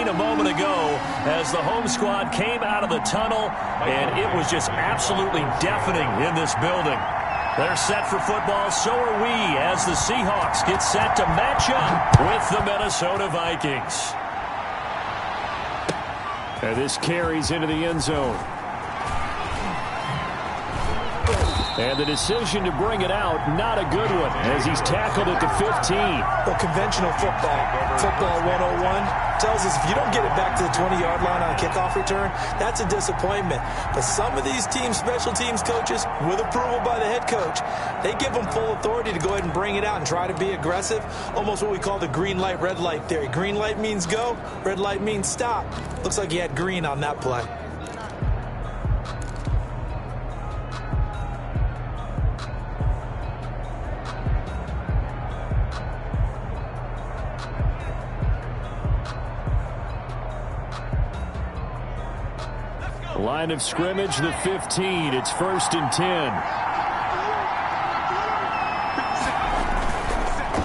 seen a moment ago as the home squad came out of the tunnel, and it was just absolutely deafening in this building. They're set for football, so are we, as the Seahawks get set to match up with the Minnesota Vikings. And this carries into the end zone. And the decision to bring it out, not a good one, as he's tackled at the 15. Well, conventional football 101 tells us if you don't get it back to the 20-yard line on a kickoff return, that's a disappointment. But some of these team special teams coaches, with approval by the head coach, they give them full authority to go ahead and bring it out and try to be aggressive, almost what we call the green light, red light theory. Green light means go, red light means stop. Looks like he had green on that play. Line of scrimmage, the 15. It's 1st and 10.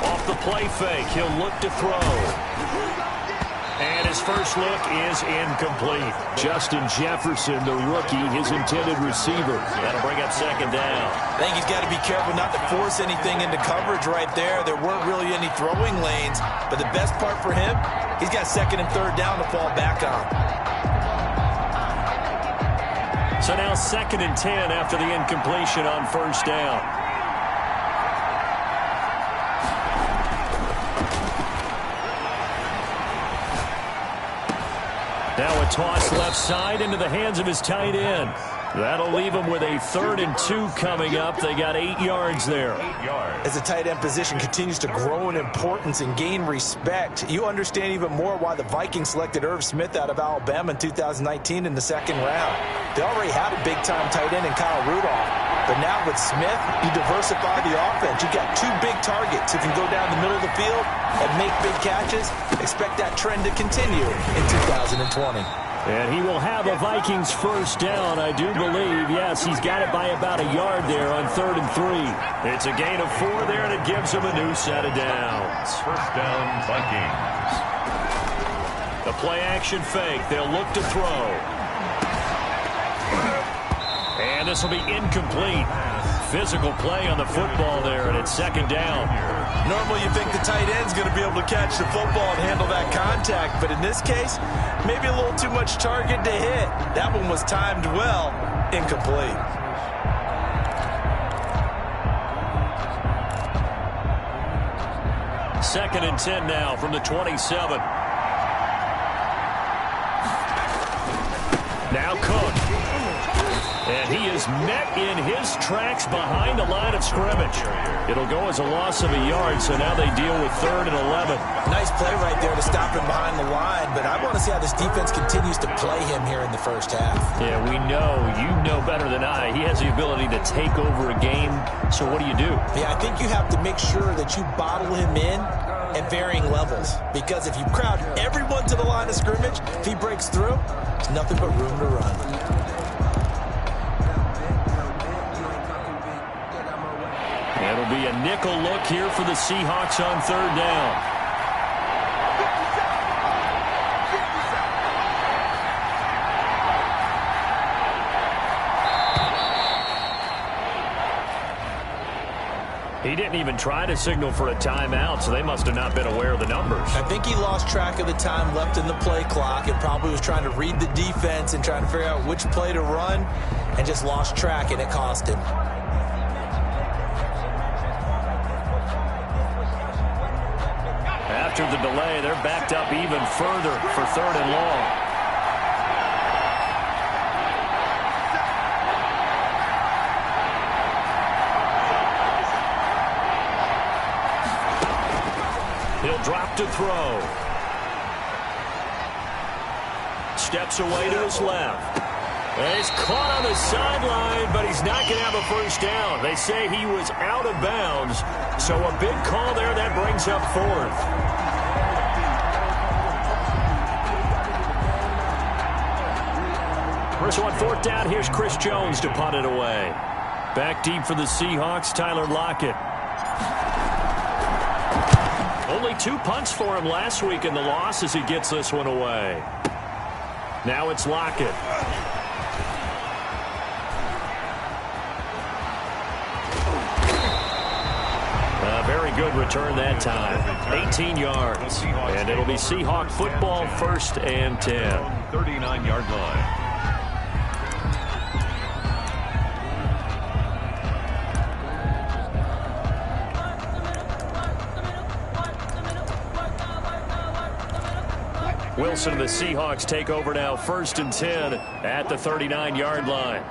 Off the play fake, he'll look to throw. And his first look is incomplete. Justin Jefferson, the rookie, his intended receiver. That'll bring up 2nd down. I think he's got to be careful not to force anything into coverage right there. There weren't really any throwing lanes. But the best part for him, he's got 2nd and 3rd down to fall back on. So now 2nd and 10 after the incompletion on 1st down. Now a toss left side into the hands of his tight end. That'll leave him with a 3rd and 2 coming up. They got 8 yards there. As the tight end position continues to grow in importance and gain respect, you understand even more why the Vikings selected Irv Smith out of Alabama in 2019 in the 2nd round. They already had a big-time tight end in Kyle Rudolph. But now with Smith, you diversify the offense. You've got 2 big targets who can go down the middle of the field and make big catches. Expect that trend to continue in 2020. And he will have a Vikings 1st down, I do believe. Yes, he's got it by about a yard there on 3rd and 3. It's a gain of 4 there, and it gives him a new set of downs. 1st down, Vikings. The play-action fake. They'll look to throw. And this will be incomplete. Physical play on the football there, and it's 2nd down. Normally you think the tight end's going to be able to catch the football and handle that contact, but in this case, maybe a little too much target to hit. That one was timed well, incomplete. Second and 10 now from the 27. Now Cook. And he is met in his tracks behind the line of scrimmage. It'll go as a loss of a yard, so now they deal with 3rd and 11. Nice play right there to stop him behind the line, but I want to see how this defense continues to play him here in the 1st half. Yeah, we know. You know better than I. He has the ability to take over a game, so what do you do? Yeah, I think you have to make sure that you bottle him in at varying levels, because if you crowd everyone to the line of scrimmage, if he breaks through, there's nothing but room to run. It'll be a nickel look here for the Seahawks on 3rd down. He didn't even try to signal for a timeout, so they must have not been aware of the numbers. I think he lost track of the time left in the play clock and probably was trying to read the defense and trying to figure out which play to run and just lost track, and it cost him. After the delay, they're backed up even further for 3rd and long. He'll drop to throw. Steps away to his left. And he's caught on the sideline, but he's not going to have a 1st down. They say he was out of bounds, so a big call there that brings up 4th. So on 4th down, here's Chris Jones to punt it away. Back deep for the Seahawks, Tyler Lockett. Only Only 2 punts for him last week in the loss as he gets this one away. Now it's Lockett. Very good return that time. 18 yards. And it'll be Seahawk football, 1st and 10. 39-yard line. Wilson and the Seahawks take over now, 1st and 10 at the 39-yard line.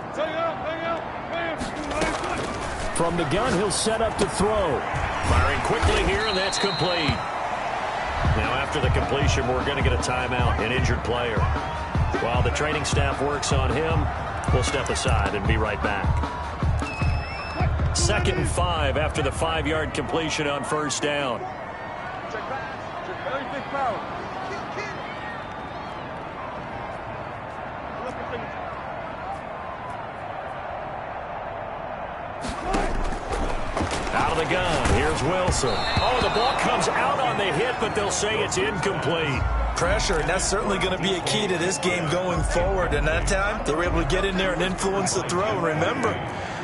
From the gun, he'll set up to throw. Firing quickly here, and that's complete. Now, after the completion, we're going to get a timeout, an injured player. While the training staff works on him, we'll step aside and be right back. 2nd and 5 after the 5-yard completion on 1st down. Out of the gun, here's Wilson. Oh, the ball comes out on the hit, but they'll say it's incomplete. Pressure, and that's certainly going to be a key to this game going forward. And that time, they were able to get in there and influence the throw. And remember,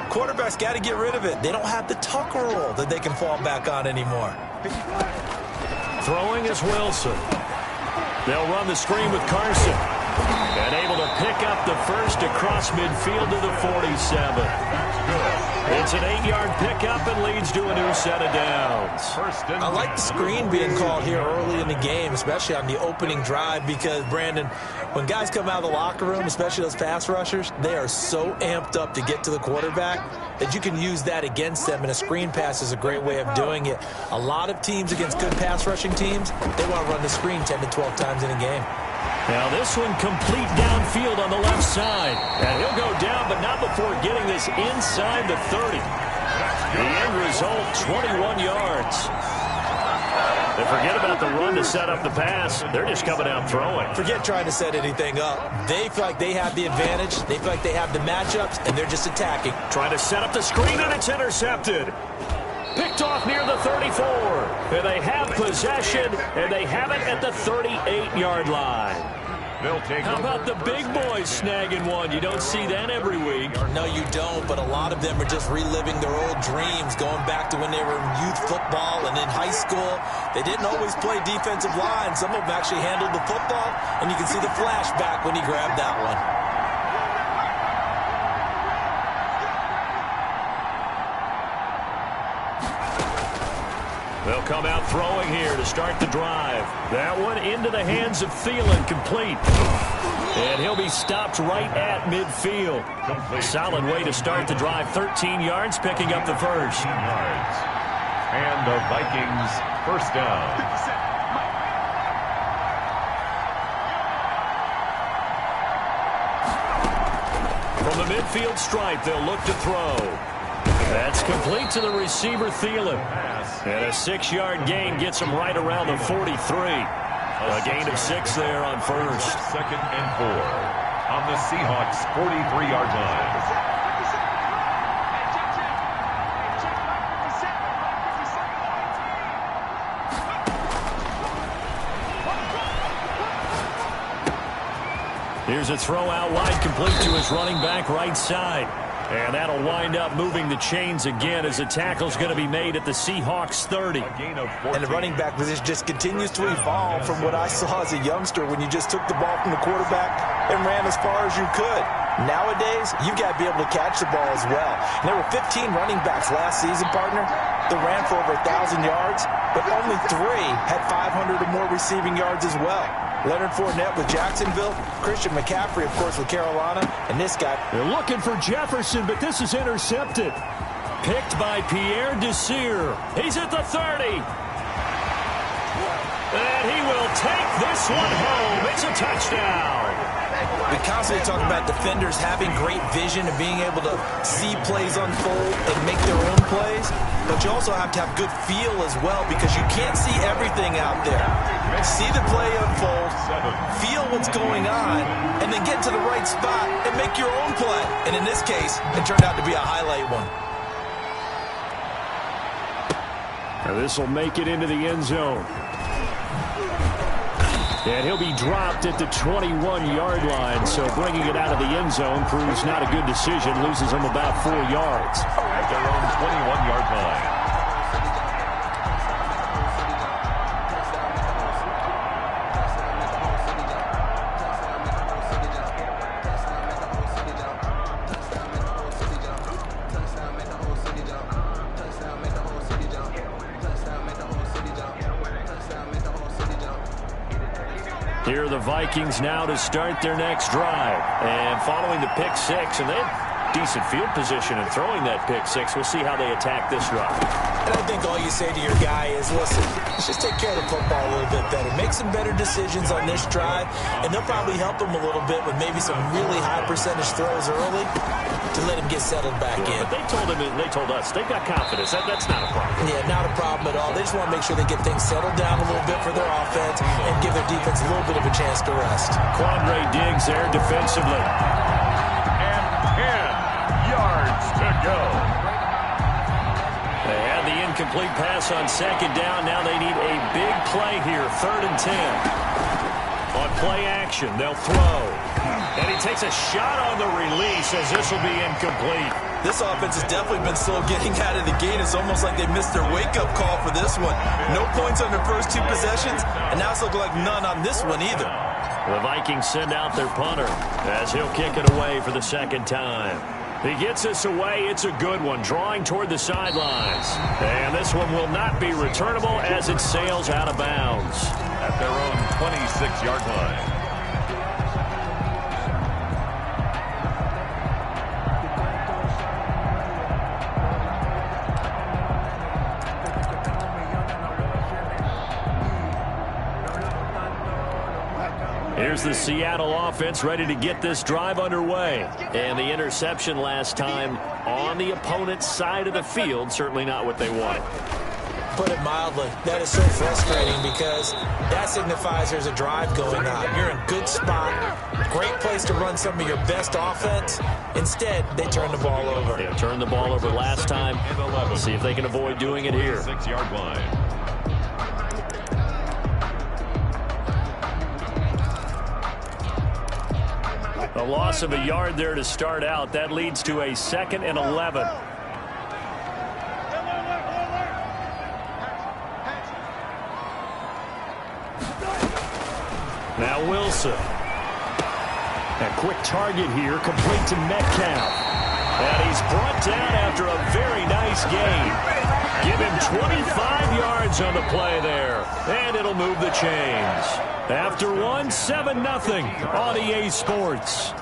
quarterbacks got to get rid of it. They don't have the tuck roll that they can fall back on anymore. Throwing is Wilson. They'll run the screen with Carson. And able to pick up the first across midfield to the 47. It's an 8-yard pickup and leads to a new set of downs. I like the screen being called here early in the game, especially on the opening drive, because, Brandon, when guys come out of the locker room, especially those pass rushers, they are so amped up to get to the quarterback that you can use that against them, and a screen pass is a great way of doing it. A lot of teams against good pass rushing teams, they want to run the screen 10 to 12 times in a game. Now this one complete downfield on the left side. And he'll go down, but not before getting this inside the 30. The end result, 21 yards. They forget about the run to set up the pass. They're just coming out throwing. Forget trying to set anything up. They feel like they have the advantage. They feel like they have the matchups, and they're just attacking. Trying to set up the screen, and it's intercepted. Picked off near the 34. And they have possession, and they have it at the 38-yard line. How about the big boys snagging one? You don't see that every week. No, you don't, but a lot of them are just reliving their old dreams, going back to when they were in youth football and in high school. They didn't always play defensive line. Some of them actually handled the football, and you can see the flashback when he grabbed that one. They'll come out throwing here to start the drive. That one into the hands of Thielen, complete. And he'll be stopped right at midfield. Solid way to start the drive. 13 yards, picking up the first. Yards. And the Vikings, 1st down. From the midfield stripe, they'll look to throw. That's complete to the receiver, Thielen. And a 6-yard gain gets him right around the 43. A gain of 6 there on first. 2nd and 4 on the Seahawks' 43-yard line. Here's a throw out wide, complete to his running back right side. And that'll wind up moving the chains again as the tackle's going to be made at the Seahawks 30. And the running back position just continues to evolve from what I saw as a youngster when you just took the ball from the quarterback and ran as far as you could. Nowadays, you've got to be able to catch the ball as well. And there were 15 running backs last season, partner, that ran for over 1,000 yards, but only 3 had 500 or more receiving yards as well. Leonard Fournette with Jacksonville, Christian McCaffrey, of course, with Carolina, and this guy. They're looking for Jefferson, but this is intercepted. Picked by Pierre Desir. He's at the 30. And he will take this one home. It's a touchdown. We constantly talk about defenders having great vision and being able to see plays unfold and make their own plays, but you also have to have good feel as well because you can't see everything out there. See the play unfold, feel what's going on, and then get to the right spot and make your own play. And in this case, it turned out to be a highlight one. Now this will make it into the end zone. And he'll be dropped at the 21-yard line. So bringing it out of the end zone proves not a good decision. Loses him about 4 yards. At their own 21-yard line. Here are the Vikings now to start their next drive. And following the pick six, and they had decent field position in throwing that pick six. We'll see how they attack this drive. And I think all you say to your guy is, listen, let's just take care of the football a little bit better. Make some better decisions on this drive, and they'll probably help him a little bit with maybe some really high percentage throws early to let him get settled back in. But they told him, and they told us, they've got confidence. That's not a problem. Yeah, not a problem at all. They just want to make sure they get things settled down a little bit for their offense and give their defense a little bit of a chance to rest. Quandre Diggs there defensively. And 10 yards to go. They had the incomplete pass on second down. Now they need a big play here, 3rd and 10. On play action, they'll throw. And he takes a shot on the release as this will be incomplete. This offense has definitely been slow getting out of the gate. It's almost like they missed their wake-up call for this one. No points on their first 2 possessions, and now it's looking like none on this one either. The Vikings send out their punter as he'll kick it away for the 2nd time. He gets this away. It's a good one, drawing toward the sidelines. And this one will not be returnable as it sails out of bounds. At their own 26-yard line. Here's the Seattle offense ready to get this drive underway. And the interception last time on the opponent's side of the field, certainly not what they wanted. Put it mildly, that is so frustrating because that signifies there's a drive going on. You're in good spot, great place to run some of your best offense. Instead, they turn the ball over. They turned the ball over last time. Let's see if they can avoid doing it here. 6-yard line. A loss of a yard there to start out. That leads to a 2nd and 11. Now Wilson. A quick target here, complete to Metcalf. And he's brought down after a very nice gain. Give him 25 yards on the play there. And it'll move the chains. After one, 7-0 on EA Sports.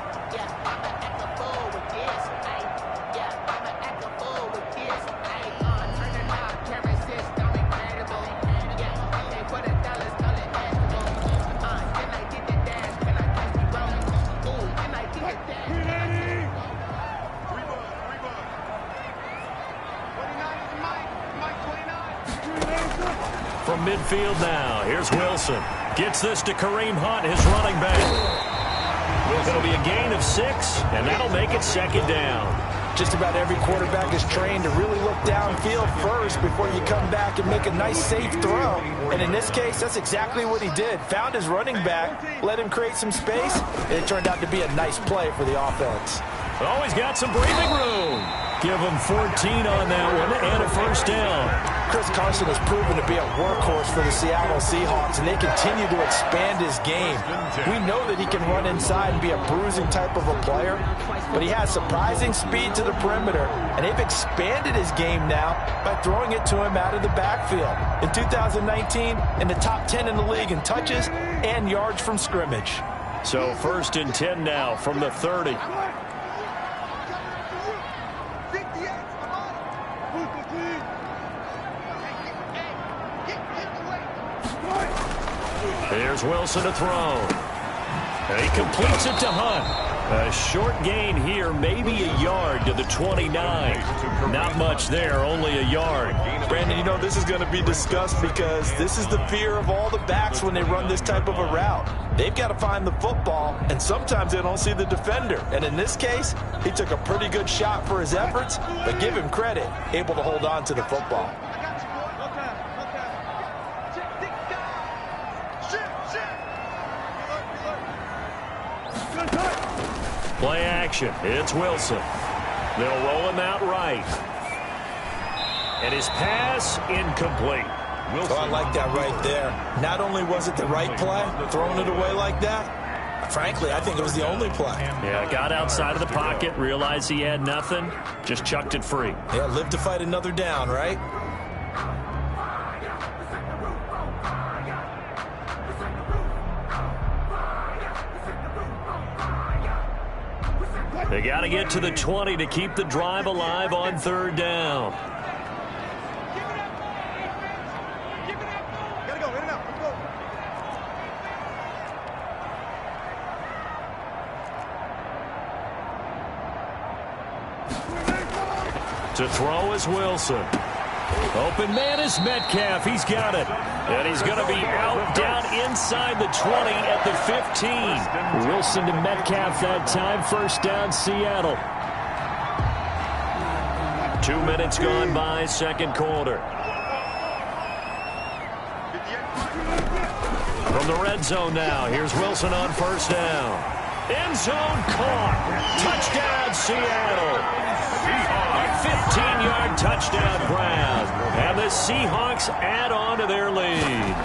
From midfield now, here's Wilson. Gets this to Kareem Hunt, his running back. It'll be a gain of 6, and that'll make it 2nd down. Just about every quarterback is trained to really look downfield first before you come back and make a nice, safe throw. And in this case, that's exactly what he did. Found his running back, let him create some space, and it turned out to be a nice play for the offense. Oh, he's got some breathing room. Give him 14 on that one and a 1st down. Chris Carson has proven to be a workhorse for the Seattle Seahawks, and they continue to expand his game. We know that he can run inside and be a bruising type of a player, but he has surprising speed to the perimeter, and they've expanded his game now by throwing it to him out of the backfield. In 2019, in the top 10 in the league in touches and yards from scrimmage. So 1st and 10 now from the 30. Here's Wilson to throw. And he completes it to Hunt. A short gain here, maybe a yard to the 29. Not much there, only a yard. Brandon, you know, this is going to be discussed because this is the fear of all the backs when they run this type of a route. They've got to find the football, and sometimes they don't see the defender. And in this case, he took a pretty good shot for his efforts, but give him credit, able to hold on to the football. Play action. It's Wilson. They'll roll him out right. And his pass incomplete. Oh, I like that right there. Not only was it the right play, throwing it away like that, frankly, I think it was the only play. Yeah, got outside of the pocket, realized he had nothing, just chucked it free. Yeah, live to fight another down, right? They got to get to the 20 to keep the drive alive on third down. To throw is Wilson. Open man is Metcalf. He's got it. And he's going to be out down inside the 20 at the 15. Wilson to Metcalf that time. First down, Seattle. 2 minutes gone by, second quarter. From the red zone now, here's Wilson on first down. End zone caught. Touchdown, Seattle. A 15-yard touchdown grab. And the Seahawks add on to their lead.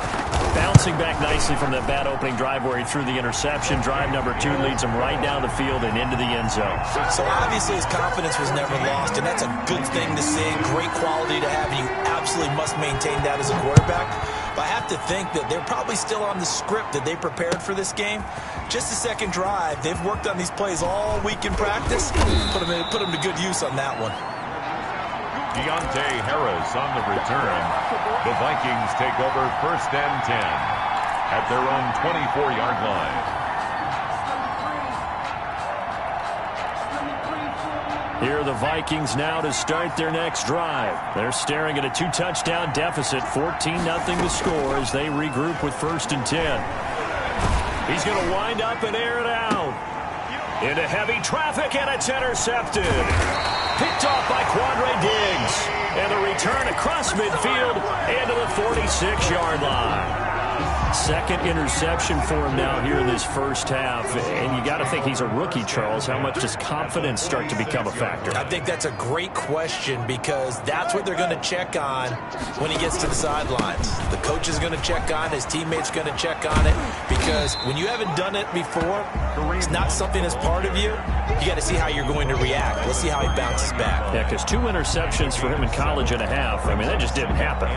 Bouncing back nicely from that bad opening drive where he threw the interception. Drive number 2 leads him right down the field and into the end zone. So obviously his confidence was never lost, and that's a good thing to see. Great quality to have, and you absolutely must maintain that as a quarterback. But I have to think that they're probably still on the script that they prepared for this game. Just the second drive. They've worked on these plays all week in practice. Put them to good use on that one. Deontay Harris on the return. The Vikings take over first and 10 at their own 24-yard line. Here are the Vikings now to start their next drive. They're staring at a 2-touchdown deficit, 14-0 the score as they regroup with first and 10. He's going to wind up and air it out. Into heavy traffic, and it's intercepted. Picked off by Quandre Diggs. And the return across midfield into the 46-yard line. Second interception for him now here in this first half. And you got to think he's a rookie, Charles. How much does confidence start to become a factor? I think that's a great question because that's what they're going to check on when he gets to the sidelines. The coach is going to check on it. His teammates going to check on it because when you haven't done it before, it's not something that's part of you. You got to see how you're going to react. Let's see how he bounces back. Yeah, because 2 interceptions for him in college and a half. I mean, that just didn't happen.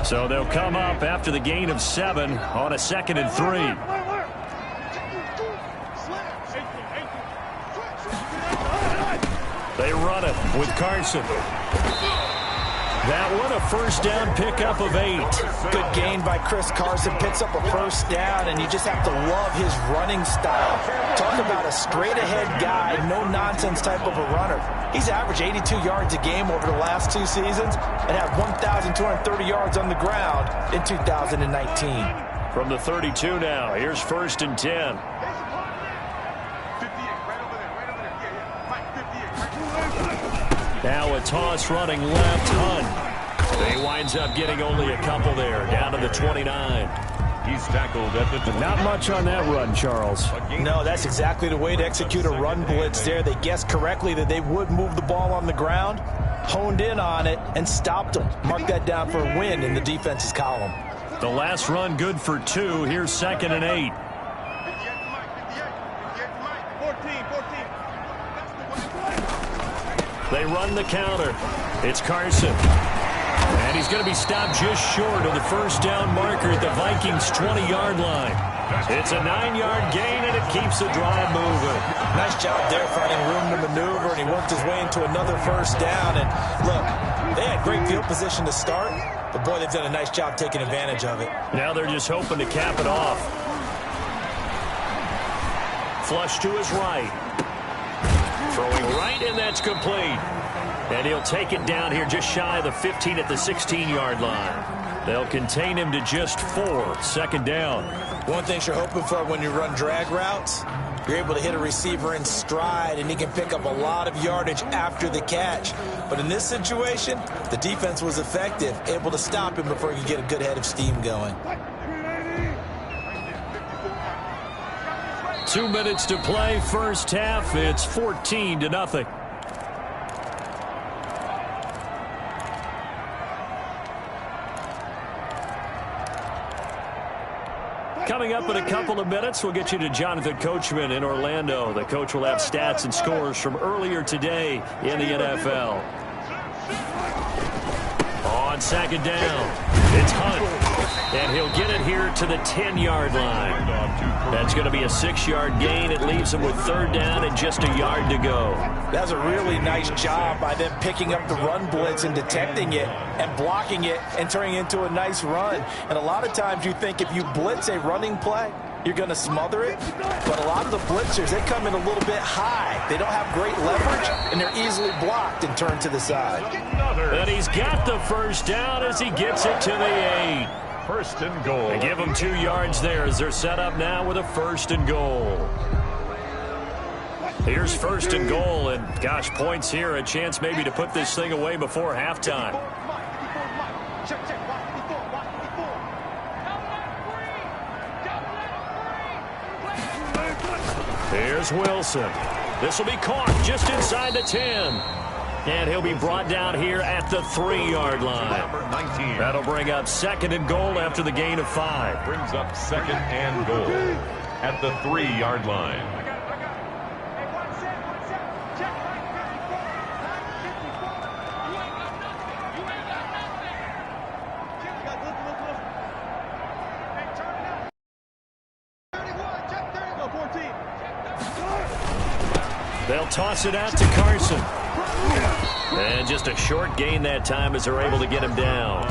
So they'll come up after the gain of 7 on a 2nd and 3. They run it with Carson. That one a first down pickup of 8. Good gain by Chris Carson. Picks up a first down, and you just have to love his running style. Talk about a straight-ahead guy, no-nonsense type of a runner. He's averaged 82 yards a game over the last 2 seasons and had 1,230 yards on the ground in 2019. From the 32 now, here's first and 10. Now a toss running left, Hunt. He winds up getting only a couple there, down to the 29. He's tackled at the 20. Not much on that run, Charles. No, that's exactly the way to execute a run blitz there. They guessed correctly that they would move the ball on the ground, honed in on it, and stopped them. Mark that down for a win in the defense's column. The last run good for 2. Here's 2nd and 8. They run the counter. It's Carson. And he's going to be stopped just short of the first down marker at the Vikings' 20-yard line. It's a 9-yard gain, and it keeps the drive moving. Nice job there finding room to maneuver, and he worked his way into another first down. And look, they had great field position to start, but boy, they've done a nice job taking advantage of it. Now they're just hoping to cap it off. Flush to his right. Throwing right, and that's complete. And he'll take it down here just shy of the 15 at the 16-yard line. They'll contain him to just 4. Second down. One thing you're hoping for when you run drag routes, You're able to hit a receiver in stride, and he can pick up a lot of yardage after the catch. But in this situation, the defense was effective, able to stop him before he could get a good head of steam going. 2 minutes to play, first half. It's 14-0. Coming up in a couple of minutes, we'll get you to Jonathan Coachman in Orlando. The coach will have stats and scores from earlier today in the NFL. On second down, it's Hunt. And he'll get it here to the 10-yard line. That's going to be a 6-yard gain. It leaves him with third down and just a yard to go. That's a really nice job by them picking up the run blitz and detecting it and blocking it and turning it into a nice run. And a lot of times you think if you blitz a running play, you're going to smother it. But a lot of the blitzers, they come in a little bit high. They don't have great leverage, and they're easily blocked and turned to the side. And he's got the first down as he gets it to the 8. First and goal. They give them 2 yards there as they're set up now with a first and goal. Here's first and goal, and gosh, points here, a chance maybe to put this thing away before halftime. Here's Wilson. This will be caught just inside the 10. And he'll be brought down here at the 3-yard line. That'll bring up second and goal after the gain of 5. Brings up second and goal at the 3-yard line. They'll toss it out to Carson. And just a short gain that time as they're able to get him down.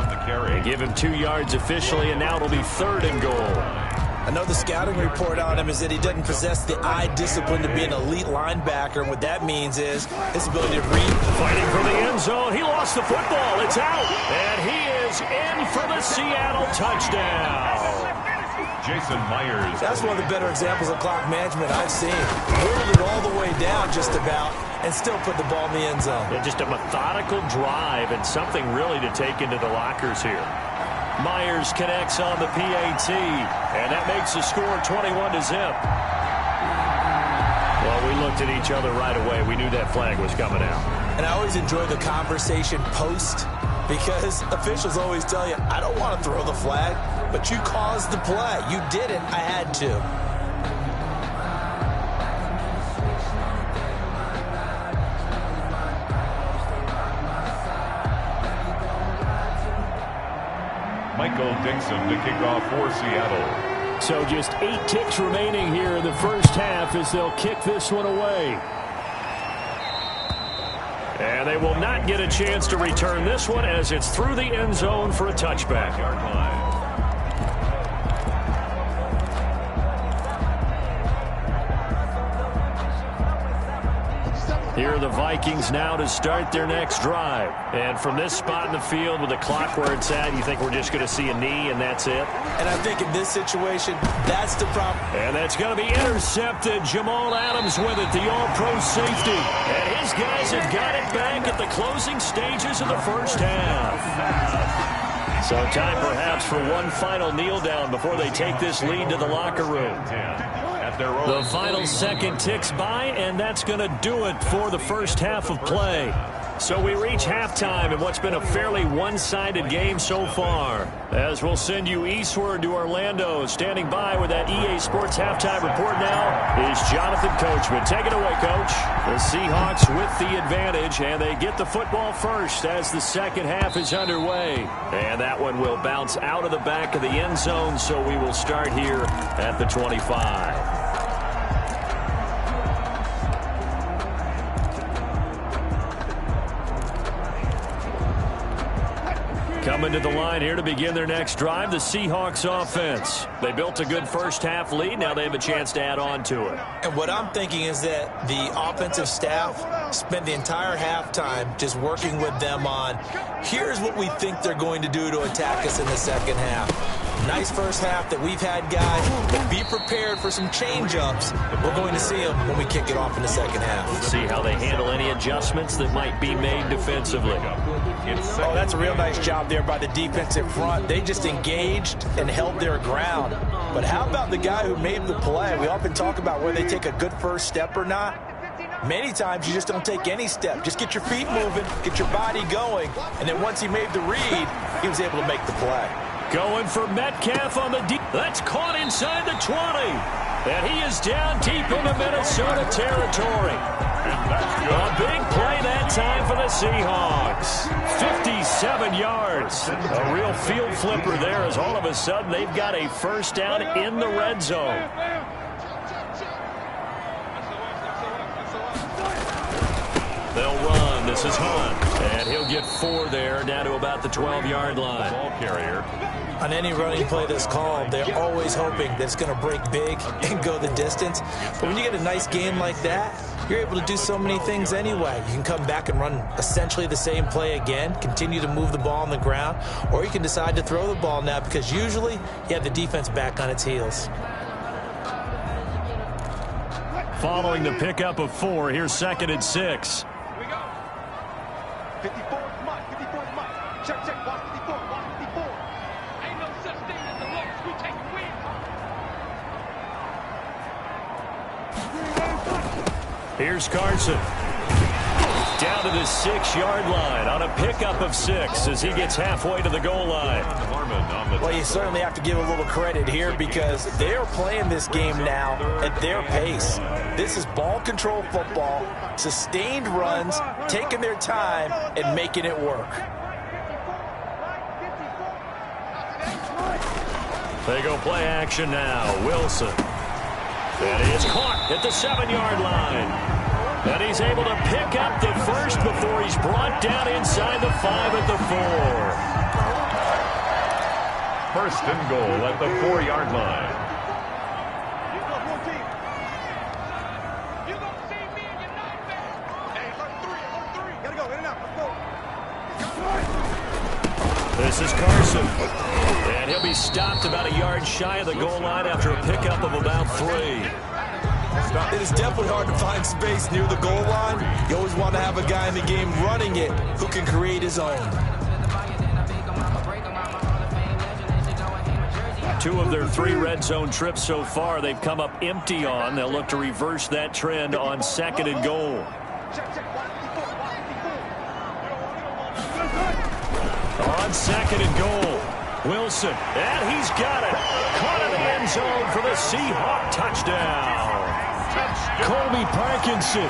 They give him 2 yards officially, and now it'll be third and goal. I know the scouting report on him is that he doesn't possess the eye discipline to be an elite linebacker. And what that means is his ability to read. Fighting for the end zone. He lost the football. It's out. And he is in for the Seattle touchdown. Jason Myers. That's one of the better examples of clock management I've seen. Whirled it all the way down just about and still put the ball in the end zone. Yeah, just a methodical drive and something really to take into the lockers here. Myers connects on the PAT, and that makes the score 21-0. Well, we looked at each other right away. We knew that flag was coming out. And I always enjoy the conversation post because officials always tell you, I don't want to throw the flag, but you caused the play. You did it. I had to. Michael Dixon to kick off for Seattle. So just 8 ticks remaining here in the first half as they'll kick this one away. And they will not get a chance to return this one as it's through the end zone for a touchback. Yard line. Here are the Vikings now to start their next drive. And from this spot in the field with the clock where it's at, you think we're just going to see a knee and that's it? And I think in this situation, that's the problem. And that's going to be intercepted. Jamal Adams with it, the all-pro safety. And his guys have got it back at the closing stages of the first half. So time perhaps for one final kneel down before they take this lead to the locker room. The final second ticks by, and that's going to do it for the first half of play. So we reach halftime in what's been a fairly one-sided game so far. As we'll send you eastward to Orlando. Standing by with that EA Sports halftime report now is Jonathan Coachman. Take it away, Coach. The Seahawks with the advantage, and they get the football first as the second half is underway. And that one will bounce out of the back of the end zone, so we will start here at the 25. Coming to the line here to begin their next drive, the Seahawks offense. They built a good first half lead. Now they have a chance to add on to it. And what I'm thinking is that the offensive staff spent the entire halftime just working with them on, here's what we think they're going to do to attack us in the second half. Nice first half that we've had, guys, but be prepared for some change-ups. We're going to see them when we kick it off in the second half. Let's see how they handle any adjustments that might be made defensively. Oh, that's a real nice job there by the defensive front. They just engaged and held their ground. But how about the guy who made the play? We often talk about where they take a good first step or not. Many times you just don't take any step. Just get your feet moving, get your body going, and then once he made the read, he was able to make the play. Going for Metcalf on the deep. That's caught inside the 20. And he is down deep into Minnesota territory. A big play that time for the Seahawks. 57 yards. A real field flipper there as all of a sudden they've got a first down in the red zone. They'll run. This is Hunt. And he'll get 4 there, down to about the 12-yard line. Ball carrier. On any running play that's called, they're always hoping that it's going to break big and go the distance. But when you get a nice game like that, you're able to do so many things anyway. You can come back and run essentially the same play again, continue to move the ball on the ground, or you can decide to throw the ball now because usually you have the defense back on its heels. Following the pickup of 4, here's 2nd and 6. 54, come on, 54, come on. Check, watch 54, watch 54. Ain't no such thing as a loss. We take a win. Here's Carson. Down to the 6-yard line on a pickup of 6 as he gets halfway to the goal line. Well, you certainly have to give a little credit here because they are playing this game now at their pace. This is ball control football, sustained runs, taking their time, and making it work. They go play action now. Wilson. And he is caught at the 7-yard line. And he's able to pick up the first before he's brought down inside the 5 at the 4. First and goal at the 4-yard line. You go, blue team. You gonna see me and your nightmare. Hey, alert 3. Gotta go, in and out, let's go. This is Carson. And he'll be stopped about a yard shy of the goal line after a pickup of about 3. It is definitely hard to find space near the goal line. You always want to have a guy in the game running it who can create his own. 2 of their 3 red zone trips so far they've come up empty on. They'll look to reverse that trend on 2nd and goal. On 2nd and goal, Wilson, and he's got it. Caught in the end zone for the Seahawk touchdown. Colby Parkinson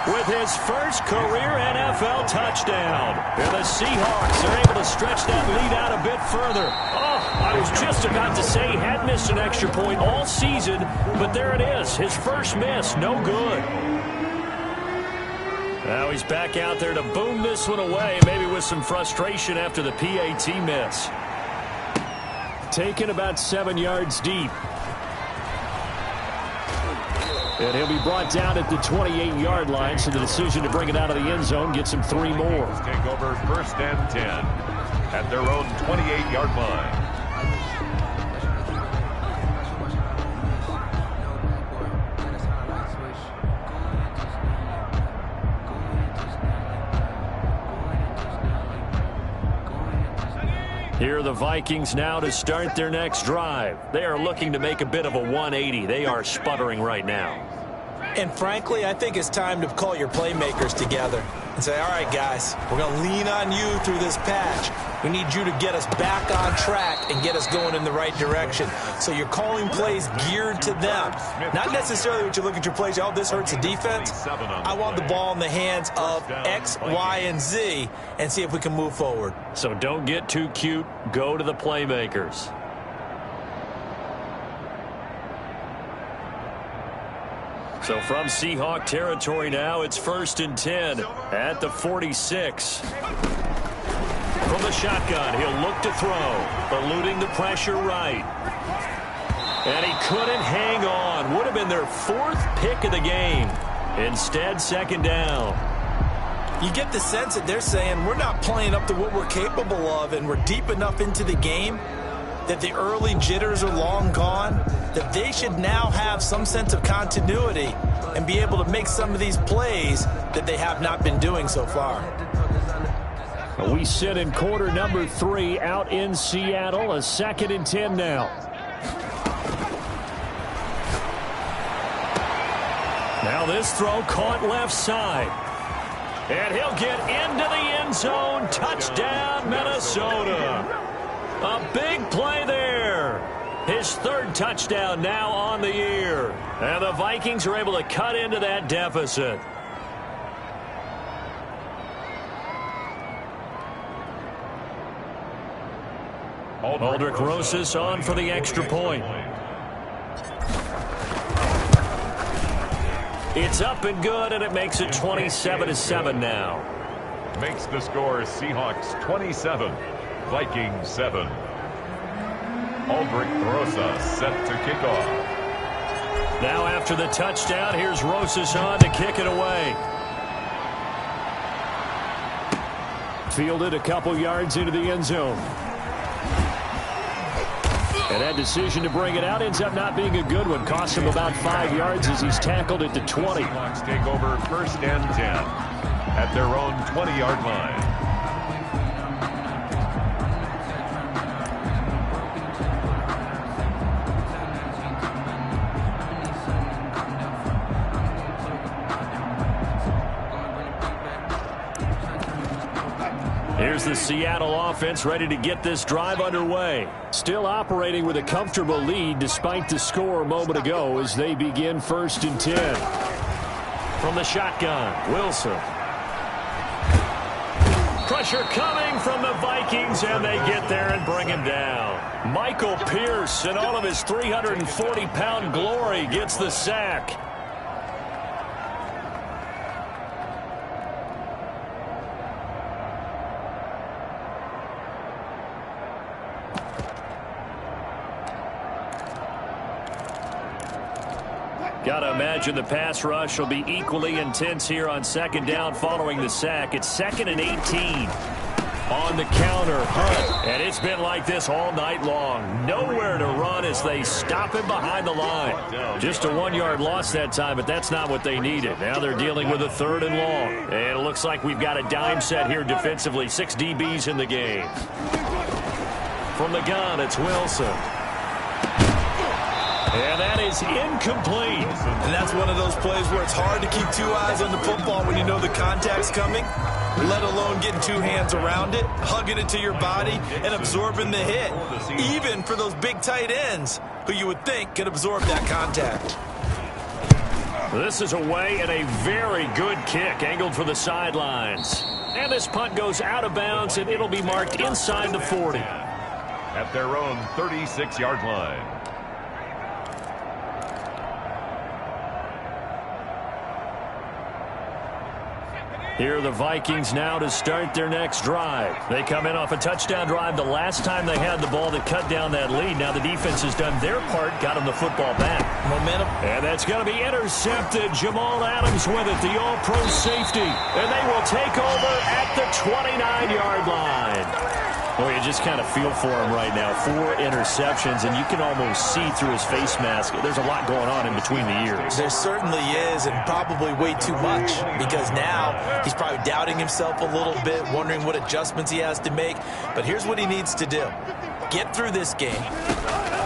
with his first career NFL touchdown. And the Seahawks are able to stretch that lead out a bit further. Oh, I was just about to say he had missed an extra point all season, but there it is. His first miss, no good. Now he's back out there to boom this one away, maybe with some frustration after the PAT miss. Taken about 7 yards deep. And he'll be brought down at the 28-yard line, so the decision to bring it out of the end zone gets him 3 more. Take over first and 10 at their own 28-yard line. Here are the Vikings now to start their next drive. They are looking to make a bit of a 180. They are sputtering right now. And frankly, I think it's time to call your playmakers together and say, all right, guys, we're going to lean on you through this patch. We need you to get us back on track and get us going in the right direction. So you're calling plays geared to them. Not necessarily what you look at your plays, oh, this hurts the defense. I want the ball in the hands of X, Y, and Z and see if we can move forward. So don't get too cute. Go to the playmakers. So from Seahawk territory now, it's 1st and 10 at the 46. From the shotgun, he'll look to throw, eluding the pressure right. And he couldn't hang on. Would have been their 4th pick of the game. Instead, 2nd down. You get the sense that they're saying we're not playing up to what we're capable of, and we're deep enough into the game that the early jitters are long gone, that they should now have some sense of continuity and be able to make some of these plays that they have not been doing so far. We sit in quarter number 3 out in Seattle, a 2nd and 10 now. Now this throw caught left side. And he'll get into the end zone. Touchdown, Minnesota. A big play there. His 3rd touchdown now on the year. And the Vikings are able to cut into that deficit. Aldrich Rosas on for the extra point. It's up and good, and it makes it 27-7 now. Makes the score Seahawks 27, Vikings 7. Aldrich Rosas set to kick off. Now after the touchdown, here's Rosas on to kick it away. Fielded a couple yards into the end zone. And that decision to bring it out ends up not being a good one. Cost him about 5 yards as he's tackled at the 20. Seahawks take over 1st and 10 at their own 20-yard line. Here's the Seattle offense ready to get this drive underway. Still operating with a comfortable lead despite the score a moment ago as they begin 1st and 10. From the shotgun, Wilson. Pressure coming from the Vikings, and they get there and bring him down. Michael Pierce, in all of his 340-pound glory, gets the sack. Got to imagine the pass rush will be equally intense here on 2nd down following the sack. It's 2nd and 18 on the counter. Hunt. And it's been like this all night long. Nowhere to run as they stop him behind the line. Just a 1-yard loss that time, but that's not what they needed. Now they're dealing with a 3rd and long. And it looks like we've got a dime set here defensively. 6 DBs in the game. From the gun, it's Wilson. And that is incomplete. And that's one of those plays where it's hard to keep 2 eyes on the football when you know the contact's coming, let alone getting 2 hands around it, hugging it to your body, and absorbing the hit, even for those big tight ends who you would think could absorb that contact. This is away and a very good kick, angled for the sidelines. And this punt goes out of bounds, and it'll be marked inside the 40. At their own 36-yard line. Here are the Vikings now to start their next drive. They come in off a touchdown drive the last time they had the ball that cut down that lead. Now the defense has done their part, got them the football back. Momentum. And that's going to be intercepted. Jamal Adams with it, the all-pro safety. And they will take over at the 29-yard line. Boy, you just kind of feel for him right now. 4 interceptions, and you can almost see through his face mask. There's a lot going on in between the ears. There certainly is, and probably way too much, because now he's probably doubting himself a little bit, wondering what adjustments he has to make. But here's what he needs to do. Get through this game,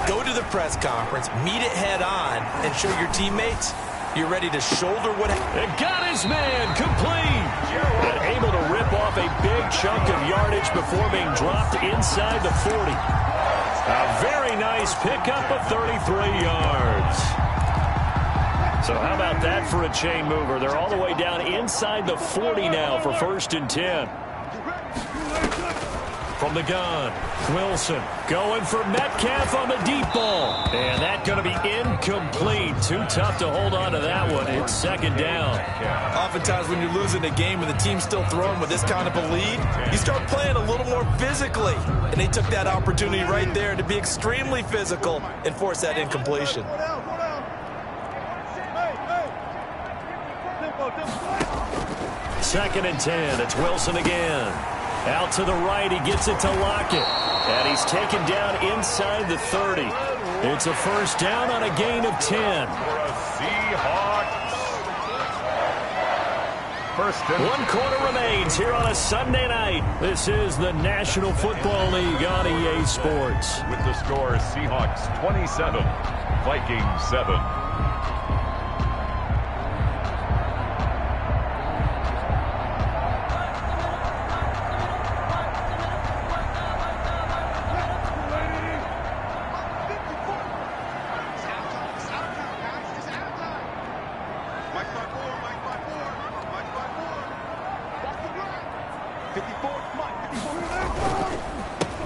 go to the press conference, meet it head on, and show your teammates you're ready to shoulder what... It got his man complete. And able to rip off a big chunk of yardage before being dropped inside the 40. A very nice pickup of 33 yards. So how about that for a chain mover? They're all the way down inside the 40 now for 1st and 10. From the gun, Wilson going for Metcalf on the deep ball. And that's going to be incomplete. Too tough to hold on to that one. It's 2nd down. Oftentimes when you're losing a game and the team's still throwing with this kind of a lead, you start playing a little more physically. And they took that opportunity right there to be extremely physical and force that incompletion. 2nd and 10. It's Wilson again. Out to the right. He gets it to Lockett. And he's taken down inside the 30. It's a first down on a gain of 10. For a Seahawks. First and 1 quarter remains here on a Sunday night. This is the National Football League on EA Sports. with the score Seahawks 27, Vikings 7.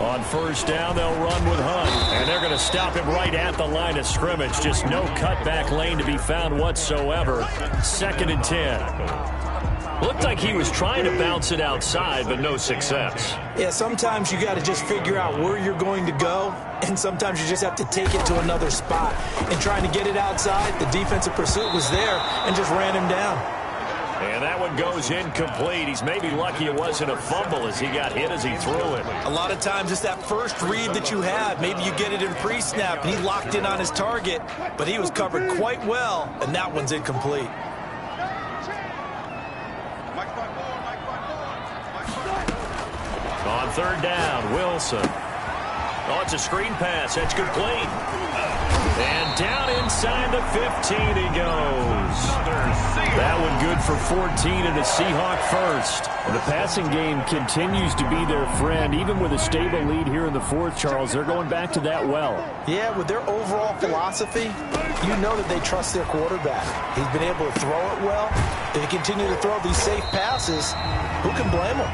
On first down, they'll run with Hunt. And they're going to stop him right at the line of scrimmage. Just no cutback lane to be found whatsoever. 2nd and 10. Looked like he was trying to bounce it outside, but no success. Yeah, sometimes you got to just figure out where you're going to go, and sometimes you just have to take it to another spot. And trying to get it outside, the defensive pursuit was there and just ran him down. And that one goes incomplete. He's maybe lucky it wasn't a fumble as he got hit as he threw it. A lot of times it's that first read that you have. Maybe you get it in pre-snap, and he locked in on his target, but he was covered quite well, and that one's incomplete. On 3rd down, Wilson. Oh, it's a screen pass. That's complete. And down inside the 15 he goes. That one good for 14 and a Seahawk first. The passing game continues to be their friend. Even with a stable lead here in the 4th, Charles, they're going back to that well. Yeah, with their overall philosophy, you know that they trust their quarterback. He's been able to throw it well. If they continue to throw these safe passes, who can blame them?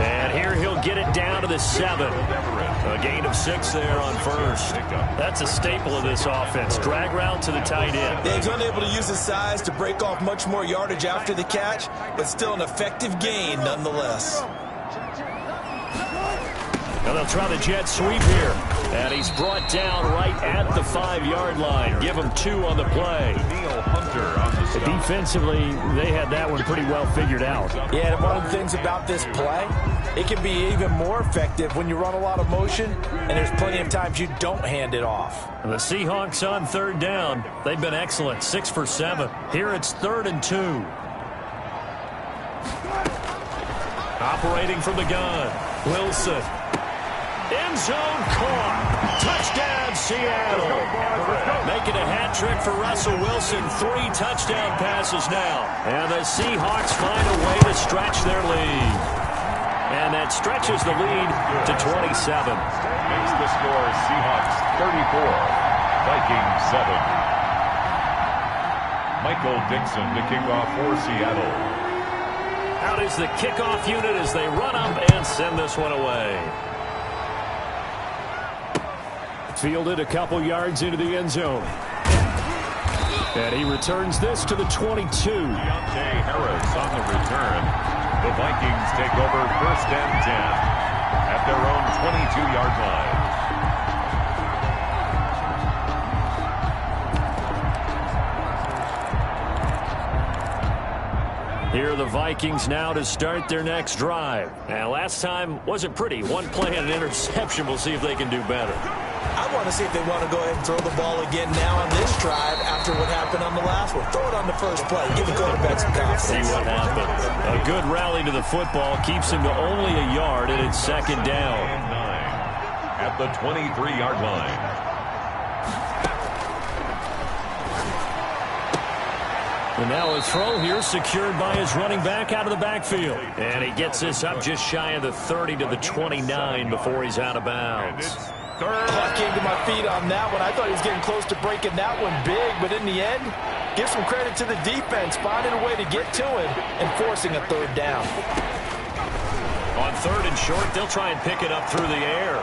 And here he'll get it down to the 7. A gain of 6 there on first. That's a staple of this offense. Drag route to the tight end. Yeah, he's unable to use his size to break off much more yardage after the catch, but still an effective gain nonetheless. Now they'll try the jet sweep here. And he's brought down right at the 5-yard line. Give him 2 on the play. Defensively, they had that one pretty well figured out. Yeah, and one of the things about this play, it can be even more effective when you run a lot of motion, and there's plenty of times you don't hand it off. The Seahawks on 3rd down. They've been excellent, 6 for 7. Here it's 3rd and 2. Operating from the gun, Wilson. End zone caught. Touchdown, Seattle. Making a hat trick for Russell Wilson. 3 touchdown passes now. And the Seahawks find a way to stretch their lead. And that stretches the lead to 27. Makes the score Seahawks 34, Vikings 7. Michael Dixon to kick off for Seattle. Out is the kickoff unit as they run up and send this one away. Fielded a couple yards into the end zone. And he returns this to the 22. Deontay Harris on the return. The Vikings take over 1st and 10 at their own 22-yard line. Here are the Vikings now to start their next drive. Now, last time wasn't pretty. 1 play and an interception. We'll see if they can do better. I want to see if they want to go ahead and throw the ball again now on this drive after what happened on the last one. Throw it on the first play. Give the quarterback some confidence. See what happens. A good rally to the football keeps him to only a yard, and it's 2nd down. And 9 at the 23-yard line. And now a throw here secured by his running back out of the backfield. And he gets this up just shy of the 30 to the 29 before he's out of bounds. I came to my feet on that one. I thought he was getting close to breaking that one big, but in the end, give some credit to the defense, finding a way to get to him and forcing a 3rd down. On 3rd and short, they'll try and pick it up through the air.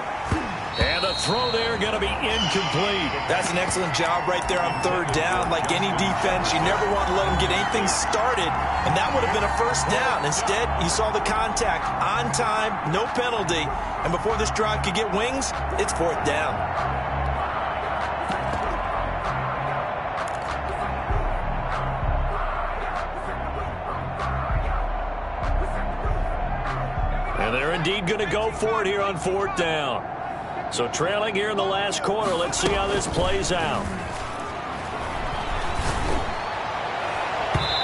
And the throw there going to be incomplete. That's an excellent job right there on 3rd down. Like any defense, you never want to let them get anything started, and that would have been a 1st down. Instead, you saw the contact on time, no penalty, and before this drive could get wings, it's 4th down. And they're indeed going to go for it here on 4th down. So trailing here in the last quarter. Let's see how this plays out.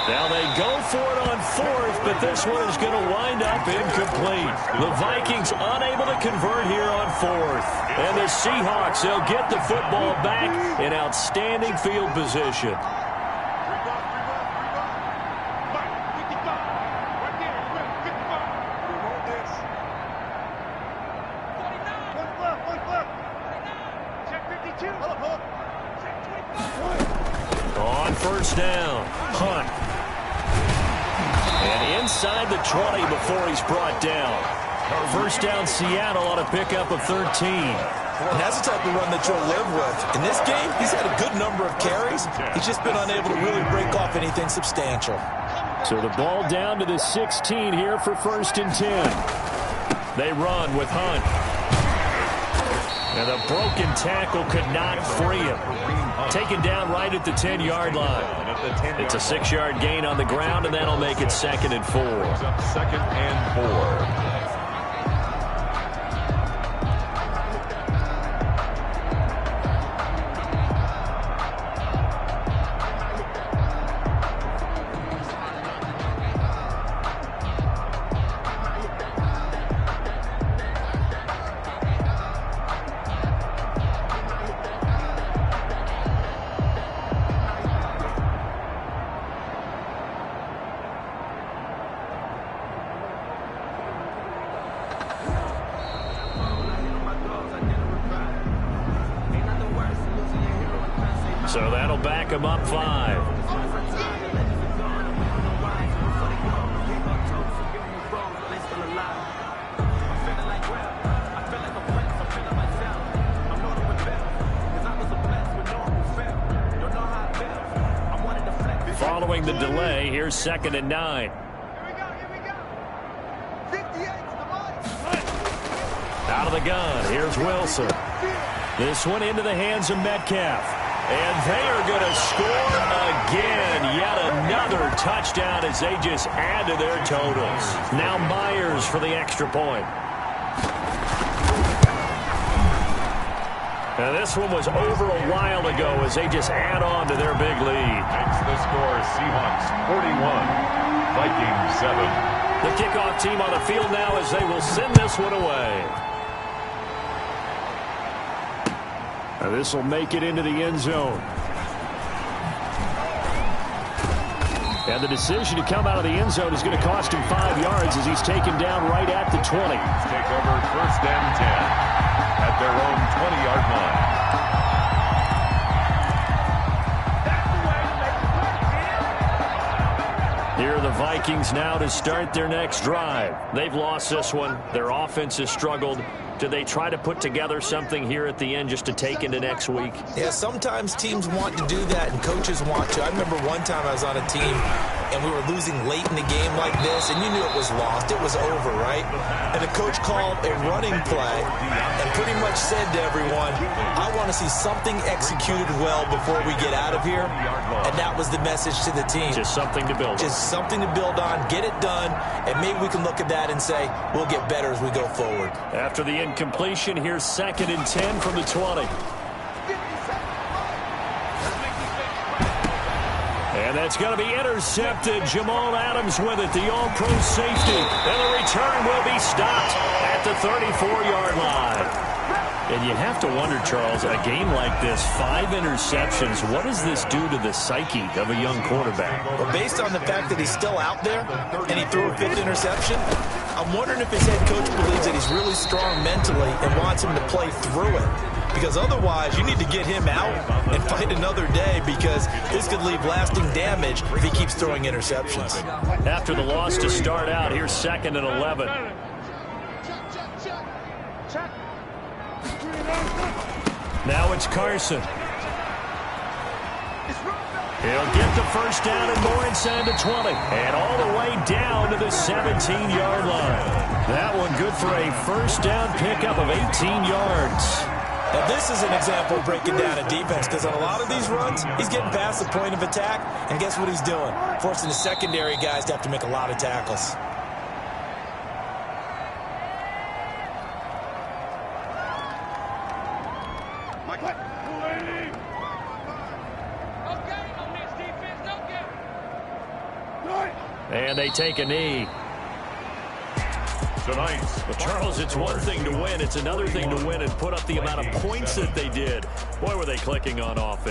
Now they go for it on 4th, but this one is going to wind up incomplete. The Vikings unable to convert here on 4th. And the Seahawks, they'll get the football back in outstanding field position. On 1st down, Hunt. And inside the 20 before he's brought down. 1st down, Seattle on a pickup of 13. And that's the type of run that you'll live with. In this game, he's had a good number of carries. He's just been unable to really break off anything substantial. So the ball down to the 16 here for 1st and 10. They run with Hunt. And the broken tackle could not free him. Taken down right at the 10-yard line. It's a 6-yard gain on the ground, and that'll make it 2nd and 4. 2nd and 4. So that'll back him up 5. Following the delay, here's 2nd and 9. Out of the gun, here's Wilson. This one into the hands of Metcalf. And they are going to score again. Yet another touchdown as they just add to their totals. Now Myers for the extra point. And this one was over a while ago as they just add on to their big lead. Makes the score Seahawks 41, Vikings 7. The kickoff team on the field now as they will send this one away. This will make it into the end zone. And the decision to come out of the end zone is going to cost him 5 yards as he's taken down right at the 20. Take over 1st and 10 at their own 20-yard line. Here are the Vikings now to start their next drive. They've lost this one. Their offense has struggled. Do they try to put together something here at the end just to take into next week? Yeah, sometimes teams want to do that and coaches want to. I remember one time I was on a team and we were losing late in the game like this, and you knew it was lost. It was over, right? And the coach called a running play and pretty much said to everyone, I want to see something executed well before we get out of here. And that was the message to the team. Just something to build on. Just something to build on, get it done, and maybe we can look at that and say, we'll get better as we go forward. After the incompletion, here's 2nd and 10 from the 20. And that's going to be intercepted. Jamal Adams with it, the all-pro safety. And the return will be stopped at the 34-yard line. And you have to wonder, Charles, in a game like this, 5 interceptions, what does this do to the psyche of a young quarterback? Well, based on the fact that he's still out there and he threw a 5th interception, I'm wondering if his head coach believes that he's really strong mentally and wants him to play through it. Because otherwise, you need to get him out and fight another day, because this could leave lasting damage if he keeps throwing interceptions. After the loss to start out, here's 2nd and 11. Now it's Carson. He'll get the 1st down and more inside the 20. And all the way down to the 17-yard line. That one good for a 1st down pickup of 18 yards. Now, this is an example of breaking down a defense, because on a lot of these runs, he's getting past the point of attack, and guess what he's doing? Forcing the secondary guys to have to make a lot of tackles. Mike. What? And they take a knee. Tonight, Well, Charles, it's one thing to win. It's another thing to win and put up the amount of points that they did. Boy, were they clicking on offense.